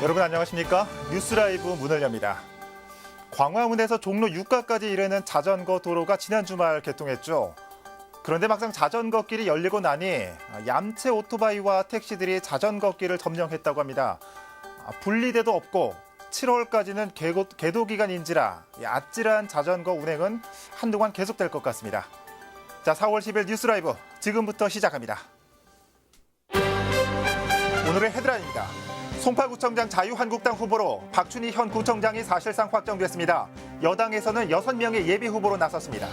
여러분 안녕하십니까? 뉴스라이브 문을 엽니다. 광화문에서 종로 6가까지 이르는 자전거 도로가 지난 주말 개통했죠. 그런데 막상 자전거길이 열리고 나니 얌체 오토바이와 택시들이 자전거길을 점령했다고 합니다. 분리대도 없고 7월까지는 계도 기간인지라 아찔한 자전거 운행은 한동안 계속될 것 같습니다. 자, 4월 10일 뉴스라이브 지금부터 시작합니다. 오늘의 헤드라인입니다. 송파구청장 자유한국당 후보로 박춘희 현 구청장이 사실상 확정됐습니다. 여당에서는 6명의 예비 후보로 나섰습니다.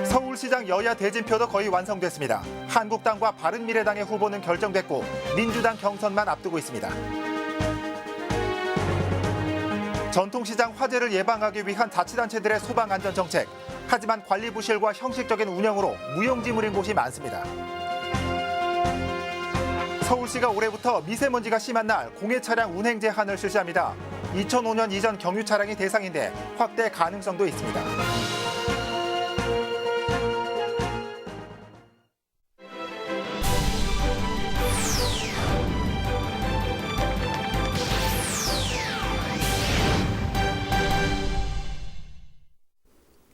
서울시장 여야 대진표도 거의 완성됐습니다. 한국당과 바른미래당의 후보는 결정됐고 민주당 경선만 앞두고 있습니다. 전통시장 화재를 예방하기 위한 자치단체들의 소방안전정책. 하지만 관리 부실과 형식적인 운영으로 무용지물인 곳이 많습니다. 서울시가 올해부터 미세먼지가 심한 날 공해 차량 운행 제한을 실시합니다. 2005년 이전 경유 차량이 대상인데 확대 가능성도 있습니다.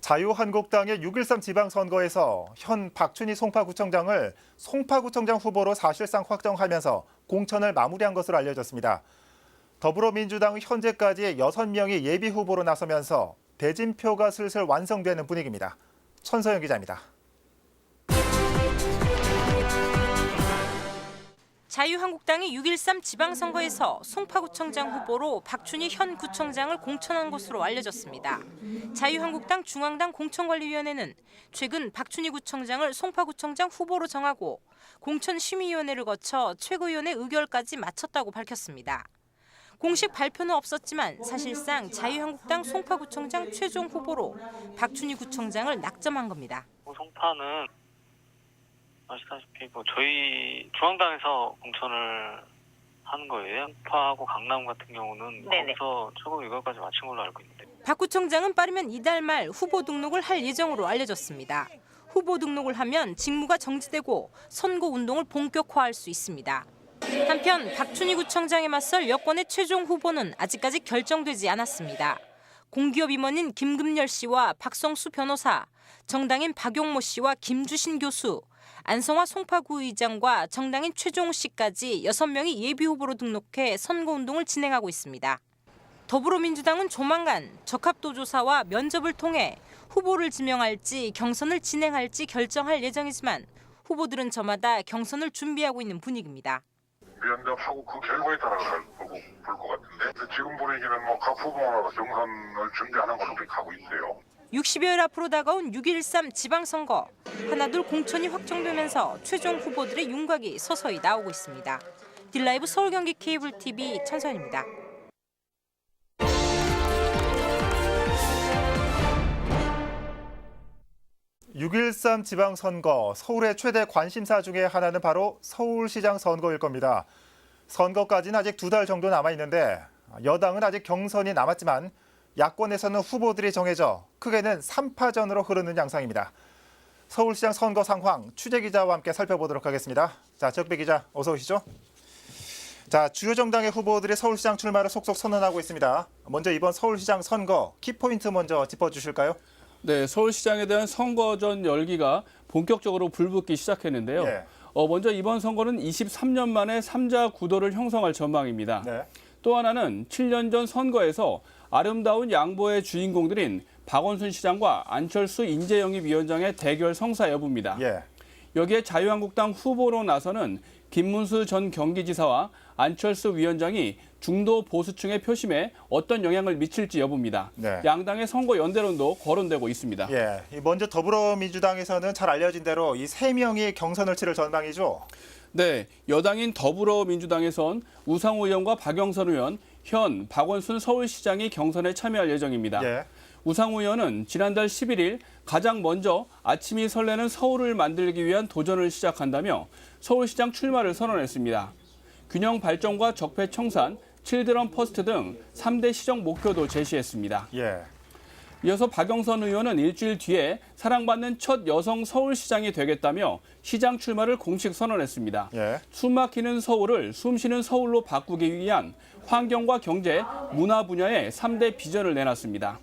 자유한국당의 6.13 지방선거에서 현 박춘희 송파구청장을 송파구청장 후보로 사실상 확정하면서 공천을 마무리한 것으로 알려졌습니다. 더불어민주당은 현재까지 6명이 예비 후보로 나서면서 대진표가 슬슬 완성되는 분위기입니다. 천서영 기자입니다. 자유한국당이 6.13 지방선거에서 송파구청장 후보로 박춘희 현 구청장을 공천한 것으로 알려졌습니다. 자유한국당 중앙당 공천관리위원회는 최근 박춘희 구청장을 송파구청장 후보로 정하고 공천심의위원회를 거쳐 최고위원회 의결까지 마쳤다고 밝혔습니다. 공식 발표는 없었지만 사실상 자유한국당 송파구청장 최종 후보로 박춘희 구청장을 낙점한 겁니다. 송파는 아시다시피 저희 중앙당에서 공천을 하는 거예요. 송파하고 강남 같은 경우는 거기서 최고 의결까지 마친 걸로 알고 있는데. 박 구청장은 빠르면 이달 말 후보 등록을 할 예정으로 알려졌습니다. 후보 등록을 하면 직무가 정지되고 선거 운동을 본격화할 수 있습니다. 한편 박춘희 구청장에 맞설 여권의 최종 후보는 아직까지 결정되지 않았습니다. 공기업 임원인 김금열 씨와 박성수 변호사, 정당인 박용모 씨와 김주신 교수, 안성화 송파구 의장과 정당인 최종우 씨까지 6명이 예비 후보로 등록해 선거운동을 진행하고 있습니다. 더불어민주당은 조만간 적합도 조사와 면접을 통해 후보를 지명할지 경선을 진행할지 결정할 예정이지만 후보들은 저마다 경선을 준비하고 있는 분위기입니다. 면접하고 그 결과에 따라 볼 것 같은데 지금 분위기는 각 후보마다 경선을 준비하는 걸로 가고 있어요. 60여일 앞으로 다가온 6.13 지방선거. 하나둘 공천이 확정되면서 최종 후보들의 윤곽이 서서히 나오고 있습니다. 딜라이브 서울 경기 케이블 TV 천선입니다. (6.13) 지방선거, 서울의 최대 관심사 중에 하나는 바로 서울시장 선거일 겁니다. 선거까지는 아직 2달 정도 남아있는데 여당은 아직 경선이 남았지만 야권에서는 후보들이 정해져 크게는 3파전으로 흐르는 양상입니다. 서울시장 선거 상황 취재 기자와 함께 살펴보도록 하겠습니다. 자, 적배 기자 어서 오시죠. 자, 주요 정당의 후보들이 서울시장 출마를 속속 선언하고 있습니다. 먼저 이번 서울시장 선거 키포인트 먼저 짚어주실까요? 네, 서울시장에 대한 선거전 열기가 본격적으로 불붙기 시작했는데요. 예. 먼저 이번 선거는 23년 만에 3자 구도를 형성할 전망입니다. 네. 또 하나는 7년 전 선거에서 아름다운 양보의 주인공들인 박원순 시장과 안철수 인재영입위원장의 대결 성사 여부입니다. 예. 여기에 자유한국당 후보로 나서는 김문수 전 경기지사와 안철수 위원장이 중도 보수층의 표심에 어떤 영향을 미칠지 여부입니다. 네. 양당의 선거 연대론도 거론되고 있습니다. 예. 먼저 더불어민주당에서는 잘 알려진 대로 이 3명이 경선을 치를 전망이죠. 네, 여당인 더불어민주당에선 우상호 의원과 박영선 의원, 현 박원순 서울시장이 경선에 참여할 예정입니다. 예. 우상호 의원은 지난달 11일 가장 먼저 아침이 설레는 서울을 만들기 위한 도전을 시작한다며 서울시장 출마를 선언했습니다. 균형 발전과 적폐 청산, 칠드런 퍼스트 등 3대 시정 목표도 제시했습니다. 예. 이어서 박영선 의원은 일주일 뒤에 사랑받는 첫 여성 서울시장이 되겠다며 시장 출마를 공식 선언했습니다. 예. 숨막히는 서울을 숨쉬는 서울로 바꾸기 위한 환경과 경제, 문화 분야의 3대 비전을 내놨습니다.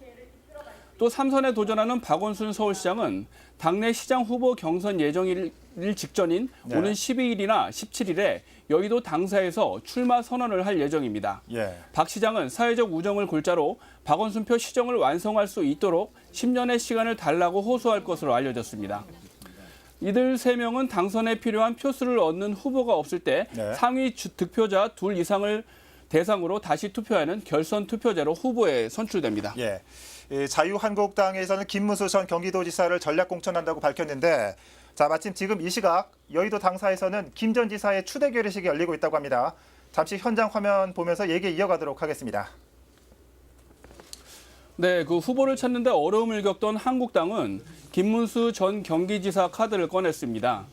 또 3선에 도전하는 박원순 서울시장은 당내 시장 후보 경선 예정일 직전인 네. 오는 12일이나 17일에 여의도 당사에서 출마 선언을 할 예정입니다. 예. 박 시장은 사회적 우정을 골자로 박원순표 시정을 완성할 수 있도록 10년의 시간을 달라고 호소할 것으로 알려졌습니다. 이들 3명은 당선에 필요한 표수를 얻는 후보가 없을 때 네. 상위 득표자 2 이상을 대상으로 다시 투표하는 결선 투표제로 후보에 선출됩니다. 예. 이 자유한국당에서는 김문수 전 경기도지사를 전략 공천한다고 밝혔는데, 자, 마침 지금 이 시각 여의도 당사에서는 김 전 지사의 추대 결의식이 열리고 있다고 합니다. 잠시 현장 화면 보면서 얘기 이어가도록 하겠습니다. 네, 그 후보를 찾는데 어려움을 겪던 한국당은 김문수 전 경기지사 카드를 꺼냈습니다.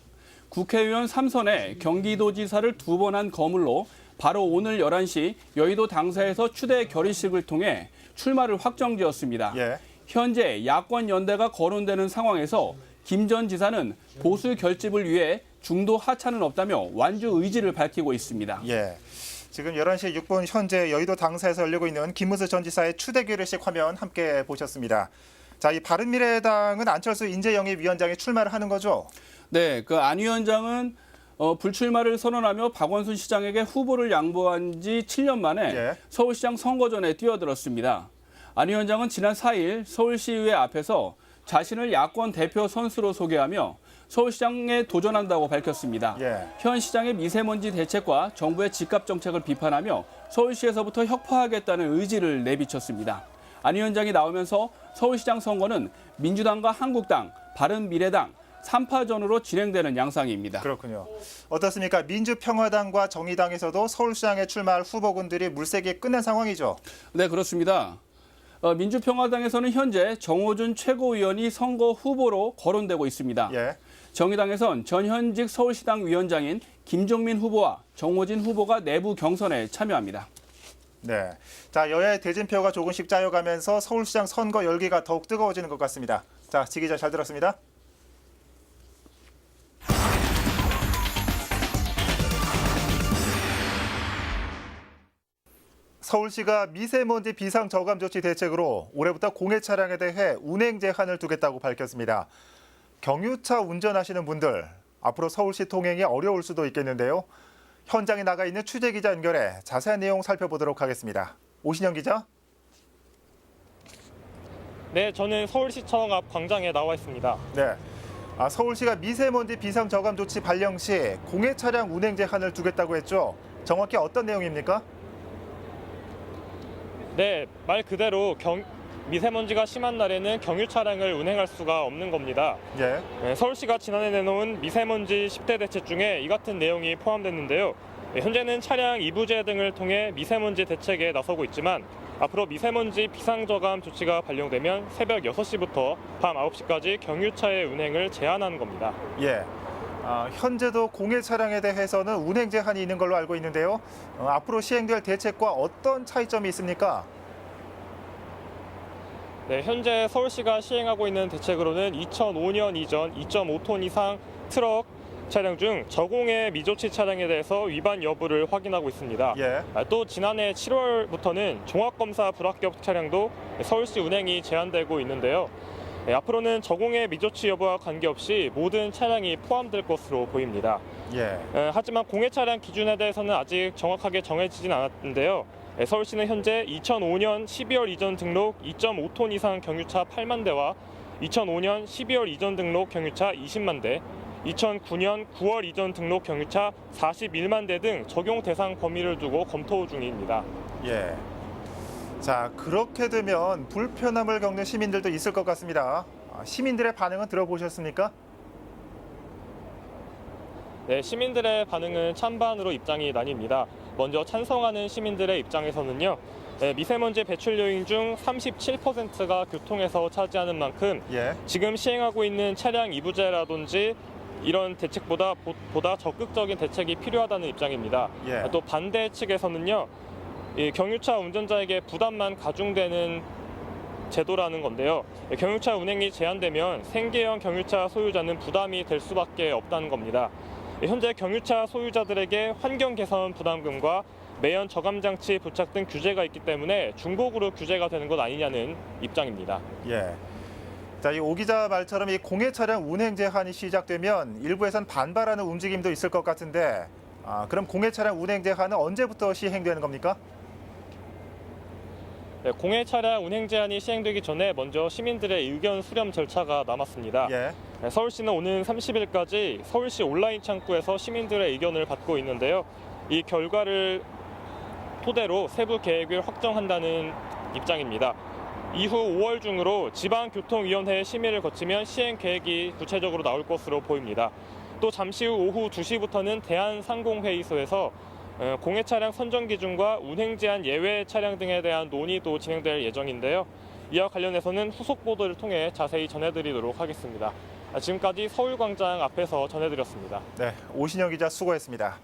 국회의원 3선에 경기도지사를 2번 한 거물로 바로 오늘 11시 여의도 당사에서 추대 결의식을 통해 출마를 확정지었습니다. 예. 현재 야권 연대가 거론되는 상황에서 김 전 지사는 보수 결집을 위해 중도 하차는 없다며 완주 의지를 밝히고 있습니다. 예. 지금 11시 6분 현재 여의도 당사에서 열리고 있는 김문수 전 지사의 추대 결의식 화면 함께 보셨습니다. 자, 이 바른미래당은 안철수 인재영입위원장이 출마를 하는 거죠? 네, 그 안 위원장은 불출마를 선언하며 박원순 시장에게 후보를 양보한 지 7년 만에 예. 서울시장 선거전에 뛰어들었습니다. 안 위원장은 지난 4일 서울시의회 앞에서 자신을 야권 대표 선수로 소개하며 서울시장에 도전한다고 밝혔습니다. 예. 현 시장의 미세먼지 대책과 정부의 집값 정책을 비판하며 서울시에서부터 혁파하겠다는 의지를 내비쳤습니다. 안 위원장이 나오면서 서울시장 선거는 민주당과 한국당, 바른미래당, 3파전으로 진행되는 양상입니다. 그렇군요. 어떻습니까? 민주평화당과 정의당에서도 서울시장에 출마할 후보군들이 물색이 끝낸 상황이죠? 네, 그렇습니다. 민주평화당에서는 현재 정호준 최고위원이 선거 후보로 거론되고 있습니다. 예. 정의당에선 전현직 서울시당 위원장인 김종민 후보와 정호진 후보가 내부 경선에 참여합니다. 네. 자, 여야의 대진표가 조금씩 짜여가면서 서울시장 선거 열기가 더욱 뜨거워지는 것 같습니다. 자, 지 기자 잘 들었습니다. 서울시가 미세먼지 비상저감 조치 대책으로 올해부터 공해 차량에 대해 운행 제한을 두겠다고 밝혔습니다. 경유차 운전하시는 분들, 앞으로 서울시 통행이 어려울 수도 있겠는데요. 현장에 나가 있는 취재 기자 연결해 자세한 내용 살펴보도록 하겠습니다. 오신영 기자. 네, 저는 서울시청 앞 광장에 나와 있습니다. 네. 서울시가 미세먼지 비상저감 조치 발령 시 공해 차량 운행 제한을 두겠다고 했죠. 정확히 어떤 내용입니까? 네, 말 그대로 미세먼지가 심한 날에는 경유 차량을 운행할 수가 없는 겁니다. 예. 네, 서울시가 지난해 내놓은 미세먼지 10대 대책 중에 이 같은 내용이 포함됐는데요. 네, 현재는 차량 이부제 등을 통해 미세먼지 대책에 나서고 있지만 앞으로 미세먼지 비상저감 조치가 발령되면 새벽 6시부터 밤 9시까지 경유차의 운행을 제한하는 겁니다. 예. 현재도 공해 차량에 대해서는 운행 제한이 있는 걸로 알고 있는데요. 앞으로 시행될 대책과 어떤 차이점이 있습니까? 네, 현재 서울시가 시행하고 있는 대책으로는 2005년 이전 2.5톤 이상 트럭 차량 중 저공해 미조치 차량에 대해서 위반 여부를 확인하고 있습니다. 예. 또 지난해 7월부터는 종합검사 불합격 차량도 서울시 운행이 제한되고 있는데요. 네, 앞으로는 저공해 미조치 여부와 관계없이 모든 차량이 포함될 것으로 보입니다. 예. 하지만 공해 차량 기준에 대해서는 아직 정확하게 정해지진 않았는데요. 서울시는 현재 2005년 12월 이전 등록 2.5톤 이상 경유차 8만 대와 2005년 12월 이전 등록 경유차 20만 대, 2009년 9월 이전 등록 경유차 41만 대 등 적용 대상 범위를 두고 검토 중입니다. 예. 자, 그렇게 되면 불편함을 겪는 시민들도 있을 것 같습니다. 시민들의 반응은 들어보셨습니까? 네, 시민들의 반응은 찬반으로 입장이 나뉩니다. 먼저 찬성하는 시민들의 입장에서는요. 미세먼지 배출 요인 중 37%가 교통에서 차지하는 만큼 예. 지금 시행하고 있는 차량 이부제라든지 이런 대책보다 적극적인 대책이 필요하다는 입장입니다. 예. 또 반대 측에서는요. 이 경유차 운전자에게 부담만 가중되는 제도라는 건데요. 경유차 운행이 제한되면 생계형 경유차 소유자는 부담이 될 수밖에 없다는 겁니다. 현재 경유차 소유자들에게 환경 개선 부담금과 매연 저감 장치 부착 등 규제가 있기 때문에 중복으로 규제가 되는 것 아니냐는 입장입니다. 예. 자, 이 오 기자 말처럼 이 공해 차량 운행 제한이 시작되면 일부에선 반발하는 움직임도 있을 것 같은데, 그럼 공해 차량 운행 제한은 언제부터 시행되는 겁니까? 네, 공해 차량 운행 제한이 시행되기 전에 먼저 시민들의 의견 수렴 절차가 남았습니다. 예. 네, 서울시는 오는 30일까지 서울시 온라인 창구에서 시민들의 의견을 받고 있는데요. 이 결과를 토대로 세부 계획을 확정한다는 입장입니다. 이후 5월 중으로 지방교통위원회 심의를 거치면 시행 계획이 구체적으로 나올 것으로 보입니다. 또 잠시 후 오후 2시부터는 대한상공회의소에서 공해 차량 선정 기준과 운행 제한 예외 차량 등에 대한 논의도 진행될 예정인데요. 이와 관련해서는 후속 보도를 통해 자세히 전해드리도록 하겠습니다. 지금까지 서울광장 앞에서 전해드렸습니다. 네, 오신영 기자 수고했습니다.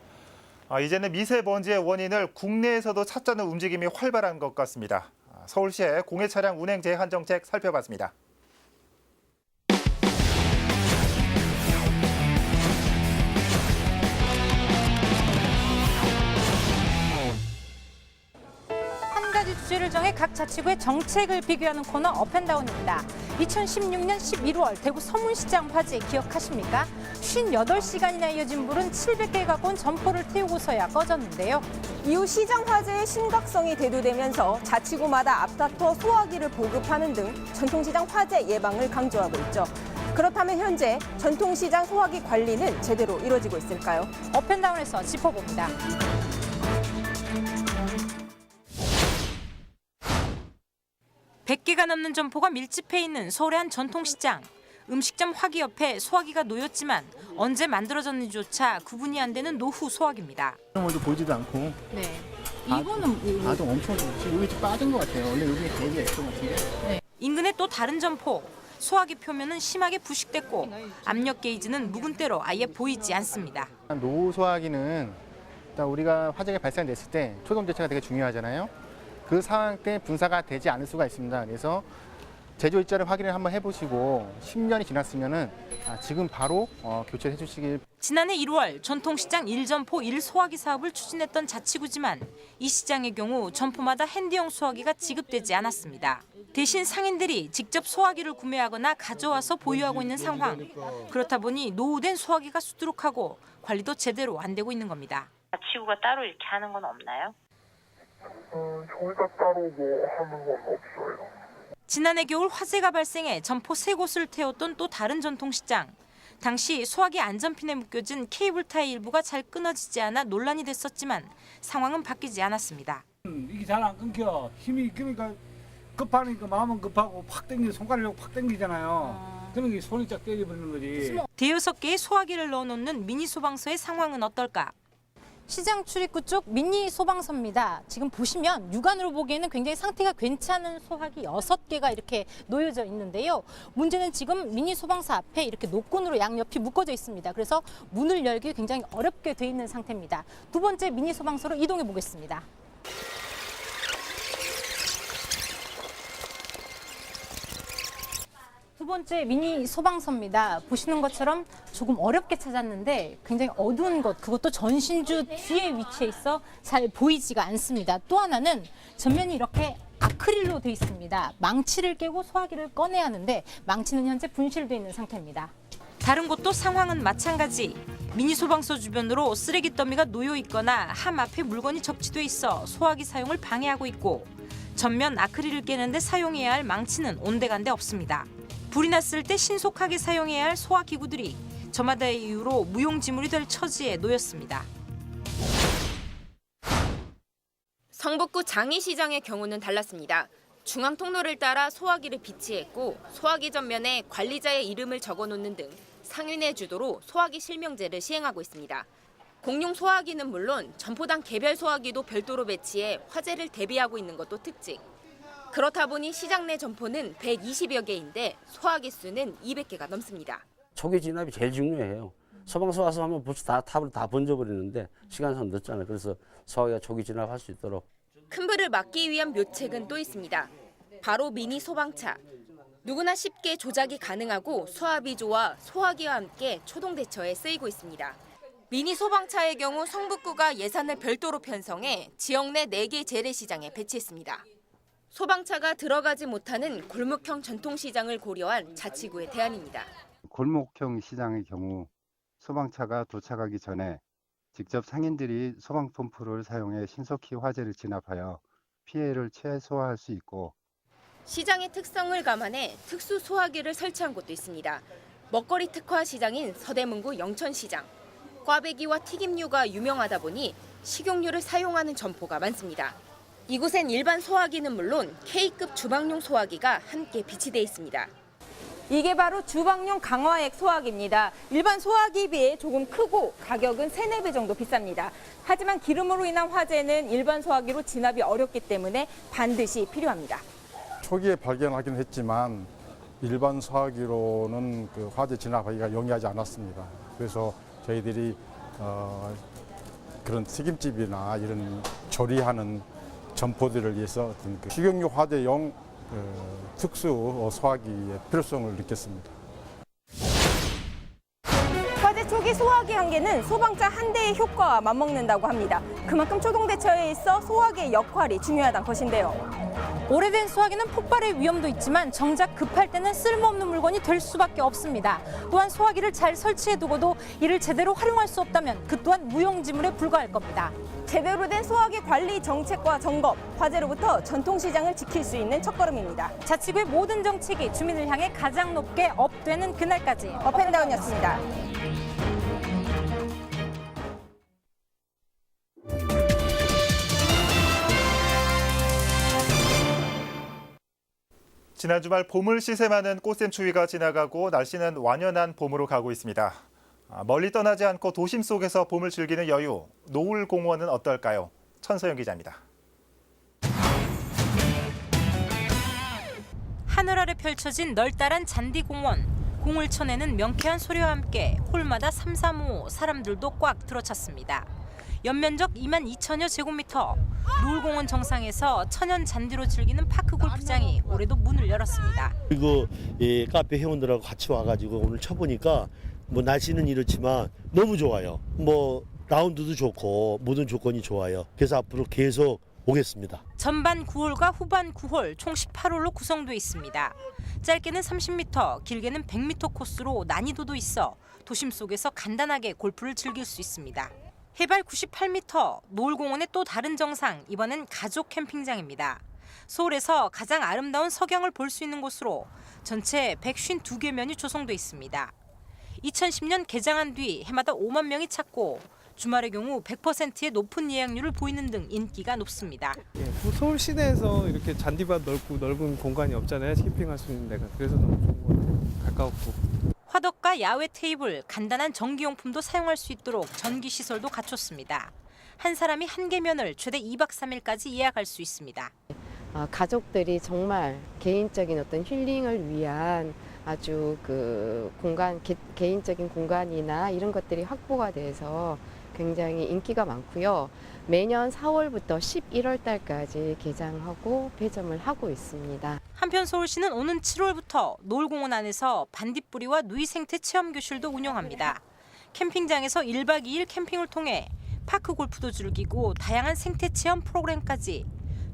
이제는 미세먼지의 원인을 국내에서도 찾자는 움직임이 활발한 것 같습니다. 서울시의 공해 차량 운행 제한 정책 살펴봤습니다. 한 가지 주제를 정해 각 자치구의 정책을 비교하는 코너 업앤다운입니다. 2016년 11월 대구 서문시장 화재 기억하십니까? 58시간이나 이어진 불은 700개에 가까운 점포를 태우고서야 꺼졌는데요. 이후 시장 화재의 심각성이 대두되면서 자치구마다 앞다퉈 소화기를 보급하는 등 전통시장 화재 예방을 강조하고 있죠. 그렇다면 현재 전통시장 소화기 관리는 제대로 이루어지고 있을까요? 업앤다운에서 짚어봅니다. (100개가) 넘는 점포가 밀집해 있는 서울의 한 전통시장. 음식점 화기 옆에 소화기가 놓였지만 언제 만들어졌는지조차 구분이 안 되는 노후 소화기입니다. 먼저 보이지도 않고. 네. 이거는 봐도 엄청 지금 여기 좀 빠진 것 같아요. 원래 여기에 대기가 있던 것 같은데. 네. 인근의 또 다른 점포. 소화기 표면은 심하게 부식됐고 압력 게이지는 묵은 때로 아예 보이지 않습니다. 노후 소화기는 일단 우리가 화재가 발생됐을 때 초동 대처가 되게 중요하잖아요. 그 상황 때 분사가 되지 않을 수가 있습니다. 그래서 제조 일자를 확인을 한번 해보시고 10년이 지났으면은 지금 바로 교체를 해주시길. 지난해 1월 전통시장 1점포 1소화기 사업을 추진했던 자치구지만 이 시장의 경우 점포마다 핸디용 소화기가 지급되지 않았습니다. 대신 상인들이 직접 소화기를 구매하거나 가져와서 보유하고 있는 상황. 그렇다 보니 노후된 소화기가 수두룩하고 관리도 제대로 안 되고 있는 겁니다. 자치구가 따로 이렇게 하는 건 없나요? 저희가 따로 뭐 하는 건 없어요. 지난해 겨울 화재가 발생해 점포 3곳을 태웠던 또 다른 전통시장. 당시 소화기 안전핀에 묶여진 케이블 타이 일부가 잘 끊어지지 않아 논란이 됐었지만 상황은 바뀌지 않았습니다. 이게 잘 안 끊겨. 힘이 그러니까 급하니까 마음은 급하고 팍 당겨 손가락으로 팍 당기잖아요. 그러니까 손이 쫙 때려버리는 거지. 대여섯 개의 소화기를 넣어놓는 미니 소방서의 상황은 어떨까? 시장 출입구 쪽 미니 소방서입니다. 지금 보시면 육안으로 보기에는 굉장히 상태가 괜찮은 소화기 6개가 이렇게 놓여져 있는데요. 문제는 지금 미니 소방서 앞에 이렇게 노끈으로 양옆이 묶어져 있습니다. 그래서 문을 열기 굉장히 어렵게 돼 있는 상태입니다. 두 번째 미니 소방서로 이동해 보겠습니다. 두 번째 미니 소방서입니다. 보시는 것처럼 조금 어렵게 찾았는데 굉장히 어두운 곳, 그것도 전신주 뒤에 위치해 있어 잘 보이지가 않습니다. 또 하나는 전면이 이렇게 아크릴로 돼 있습니다. 망치를 깨고 소화기를 꺼내야 하는데 망치는 현재 분실돼 있는 상태입니다. 다른 곳도 상황은 마찬가지. 미니 소방서 주변으로 쓰레기 더미가 놓여 있거나 함 앞에 물건이 적치돼 있어 소화기 사용을 방해하고 있고 전면 아크릴을 깨는데 사용해야 할 망치는 온데간데 없습니다. 불이 났을 때 신속하게 사용해야 할 소화기구들이 저마다의 이유로 무용지물이 될 처지에 놓였습니다. 성북구 장이시장의 경우는 달랐습니다. 중앙통로를 따라 소화기를 비치했고 소화기 전면에 관리자의 이름을 적어놓는 등 상인의 주도로 소화기 실명제를 시행하고 있습니다. 공용 소화기는 물론 점포당 개별 소화기도 별도로 배치해 화재를 대비하고 있는 것도 특징. 그렇다 보니 시장 내 점포는 120여 개인데 소화기 수는 200개가 넘습니다. 초기 진압이 제일 중요해요. 소방서 와서 하면 벌써 다 탑을 다 번져버리는데 시간상 늦잖아요. 그래서 소화기가 초기 진압할 수 있도록. 큰 불을 막기 위한 묘책은 또 있습니다. 바로 미니 소방차. 누구나 쉽게 조작이 가능하고 수압이 좋아 소화기와 함께 초동 대처에 쓰이고 있습니다. 미니 소방차의 경우 성북구가 예산을 별도로 편성해 지역 내 4개 재래시장에 배치했습니다. 소방차가 들어가지 못하는 골목형 전통시장을 고려한 자치구의 대안입니다. 골목형 시장의 경우 소방차가 도착하기 전에 직접 상인들이 소방펌프를 사용해 신속히 화재를 진압하여 피해를 최소화할 수 있고, 시장의 특성을 감안해 특수 소화기를 설치한 곳도 있습니다. 먹거리 특화 시장인 서대문구 영천시장. 꽈배기와 튀김류가 유명하다 보니 식용유를 사용하는 점포가 많습니다. 이곳엔 일반 소화기는 물론 K급 주방용 소화기가 함께 비치돼 있습니다. 이게 바로 주방용 강화액 소화기입니다. 일반 소화기에 비해 조금 크고 가격은 3-4배 정도 비쌉니다. 하지만 기름으로 인한 화재는 일반 소화기로 진압이 어렵기 때문에 반드시 필요합니다. 초기에 발견하긴 했지만 일반 소화기로는 그 화재 진압하기가 용이하지 않았습니다. 그래서 저희들이 그런 튀김집이나 이런 조리하는 점포들을 위해서 어떤 그 식용유 화재용 특수 소화기의 필요성을 느꼈습니다. 화재 초기 소화기 한 개는 소방차 한 대의 효과와 맞먹는다고 합니다. 그만큼 초동 대처에 있어 소화기의 역할이 중요하다는 것인데요. 오래된 소화기는 폭발의 위험도 있지만 정작 급할 때는 쓸모없는 물건이 될 수밖에 없습니다. 또한 소화기를 잘 설치해두고도 이를 제대로 활용할 수 없다면 그 또한 무용지물에 불과할 겁니다. 제대로 된 소화기 관리 정책과 점검, 화재로부터 전통시장을 지킬 수 있는 첫걸음입니다. 자치구의 모든 정책이 주민을 향해 가장 높게 업되는 그날까지 업앤다운이었습니다. 지난 주말 봄을 시샘하는 꽃샘추위가 지나가고 날씨는 완연한 봄으로 가고 있습니다. 멀리 떠나지 않고 도심 속에서 봄을 즐기는 여유, 노을공원은 어떨까요? 천서영 기자입니다. 하늘 아래 펼쳐진 널따란 잔디공원. 공을 쳐내는 명쾌한 소리와 함께 홀마다 삼삼오오 사람들도 꽉 들어찼습니다. 연면적 22,000여 제곱미터. 노을공원 정상에서 천연 잔디로 즐기는 파크 골프장이 올해도 문을 열었습니다. 그리고 카페 회원들하고 같이 와가지고 오늘 쳐보니까 뭐 날씨는 이렇지만 너무 좋아요. 뭐 라운드도 좋고 모든 조건이 좋아요. 그래서 앞으로 계속 오겠습니다. 전반 9홀과 후반 9홀 총 18홀로 구성돼 있습니다. 짧게는 30m, 길게는 100m 코스로 난이도도 있어 도심 속에서 간단하게 골프를 즐길 수 있습니다. 해발 98m, 노을공원의 또 다른 정상, 이번엔 가족 캠핑장입니다. 서울에서 가장 아름다운 석양을 볼 수 있는 곳으로 전체 152개 면이 조성돼 있습니다. 2010년 개장한 뒤 해마다 5만 명이 찾고 주말의 경우 100%의 높은 예약률을 보이는 등 인기가 높습니다. 서울 시내에서 이렇게 잔디밭 넓고 넓은 공간이 없잖아요. 캠핑할 수 있는 데가. 그래서 너무 좋은 것 같아요. 가까웠고. 화덕과 야외 테이블, 간단한 전기용품도 사용할 수 있도록 전기시설도 갖췄습니다. 한 사람이 한 개 면을 최대 2박 3일까지 예약할 수 있습니다. 가족들이 정말 개인적인 어떤 힐링을 위한 아주 그 공간, 개인적인 공간이나 이런 것들이 확보가 돼서 굉장히 인기가 많고요. 매년 4월부터 11월 달까지 개장하고 배점을 하고 있습니다. 한편 서울시는 오는 7월부터 노을공원 안에서 반딧불이와 누이 생태 체험 교실도 운영합니다. 캠핑장에서 1박 2일 캠핑을 통해 파크 골프도 즐기고 다양한 생태 체험 프로그램까지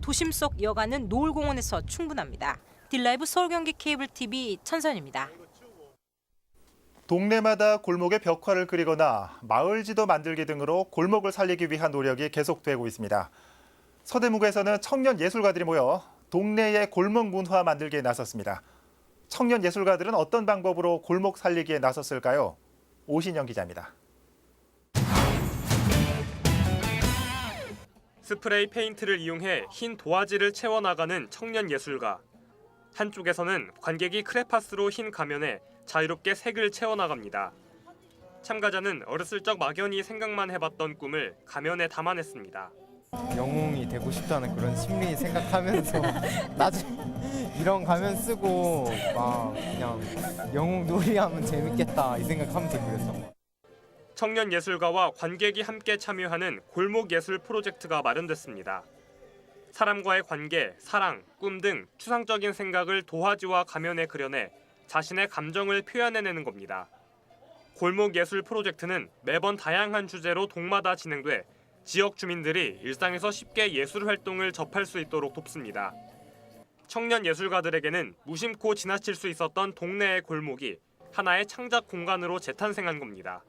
도심 속 여가는 노을공원에서 충분합니다. 딜라이브 서울 경기 케이블 TV 천선입니다. 동네마다 골목에 벽화를 그리거나 마을 지도 만들기 등으로 골목을 살리기 위한 노력이 계속되고 있습니다. 서대문구에서는 청년 예술가들이 모여 동네의 골목 문화 만들기에 나섰습니다. 청년 예술가들은 어떤 방법으로 골목 살리기에 나섰을까요? 오신영 기자입니다. 스프레이 페인트를 이용해 흰 도화지를 채워나가는 청년 예술가. 한쪽에서는 관객이 크레파스로 흰 가면에 자유롭게 색을 채워나갑니다. 참가자는 어렸을 적 막연히 생각만 해봤던 꿈을 가면에 담아냈습니다. 영웅이 되고 싶다는 그런 심리 생각하면서 나중에 이런 가면 쓰고 막 그냥 영웅 놀이하면 재밌겠다 이 생각하면서 그랬어. 청년 예술가와 관객이 함께 참여하는 골목 예술 프로젝트가 마련됐습니다. 사람과의 관계, 사랑, 꿈 등 추상적인 생각을 도화지와 가면에 그려내 자신의 감정을 표현해내는 겁니다. 골목 예술 프로젝트는 매번 다양한 주제로 동마다 진행돼 지역 주민들이 일상에서 쉽게 예술 활동을 접할 수 있도록 돕습니다. 청년 예술가들에게는 무심코 지나칠 수 있었던 동네의 골목이 하나의 창작 공간으로 재탄생한 겁니다.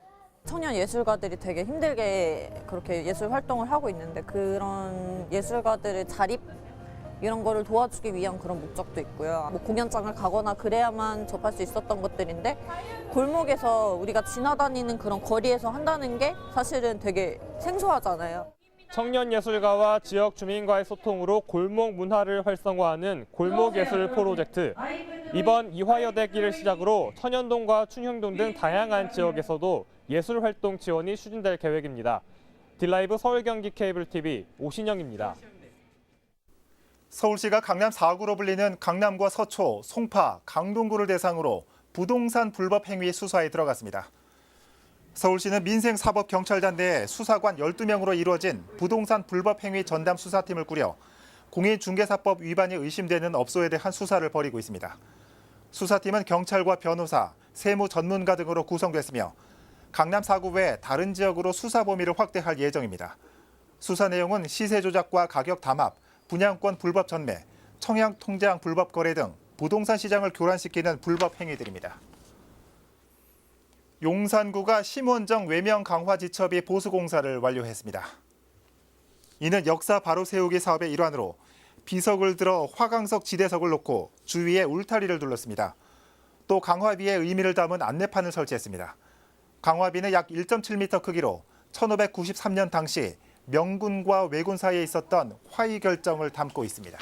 청년 예술가들이 되게 힘들게 그렇게 예술 활동을 하고 있는데 그런 예술가들의 자립 이런 거를 도와주기 위한 그런 목적도 있고요. 뭐 공연장을 가거나 그래야만 접할 수 있었던 것들인데 골목에서 우리가 지나다니는 그런 거리에서 한다는 게 사실은 되게 생소하잖아요. 청년 예술가와 지역 주민과의 소통으로 골목 문화를 활성화하는 골목 예술 프로젝트. 이번 이화여대기를 시작으로 천연동과 춘향동 등 다양한 지역에서도 예술 활동 지원이 추진될 계획입니다. 딜라이브 서울 경기 케이블 TV 오신영입니다. 서울시가 강남 4구로 불리는 강남과 서초, 송파, 강동구를 대상으로 부동산 불법 행위 수사에 들어갔습니다. 서울시는 민생사법경찰단 내 수사관 12명으로 이루어진 부동산 불법 행위 전담 수사팀을 꾸려 공인중개사법 위반이 의심되는 업소에 대한 수사를 벌이고 있습니다. 수사팀은 경찰과 변호사, 세무 전문가 등으로 구성됐으며 강남 4구 외 다른 지역으로 수사 범위를 확대할 예정입니다. 수사 내용은 시세 조작과 가격 담합, 분양권 불법 전매, 청약 통장 불법 거래 등 부동산 시장을 교란시키는 불법 행위들입니다. 용산구가 심원정 외명 강화 지처비 보수 공사를 완료했습니다. 이는 역사 바로 세우기 사업의 일환으로 비석을 들어 화강석 지대석을 놓고 주위에 울타리를 둘렀습니다. 또 강화비의 의미를 담은 안내판을 설치했습니다. 강화비는 약 1.7m 크기로 1593년 당시 명군과 왜군 사이에 있었던 화의 결정을 담고 있습니다.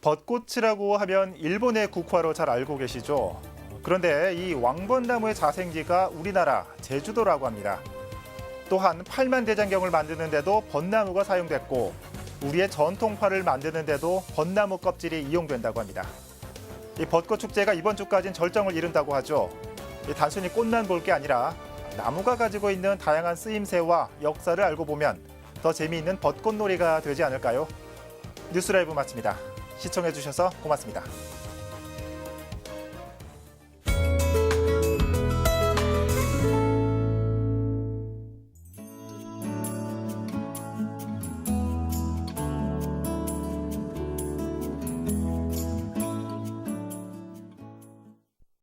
벚꽃이라고 하면 일본의 국화로 잘 알고 계시죠? 그런데 이 왕벚나무의 자생지가 우리나라 제주도라고 합니다. 또한 팔만대장경을 만드는 데도 벚나무가 사용됐고 우리의 전통파를 만드는 데도 벚나무 껍질이 이용된다고 합니다. 이 벚꽃 축제가 이번 주까지는 절정을 이룬다고 하죠. 단순히 꽃만 볼 게 아니라 나무가 가지고 있는 다양한 쓰임새와 역사를 알고 보면 더 재미있는 벚꽃놀이가 되지 않을까요? 뉴스라이브 마칩니다. 시청해주셔서 고맙습니다.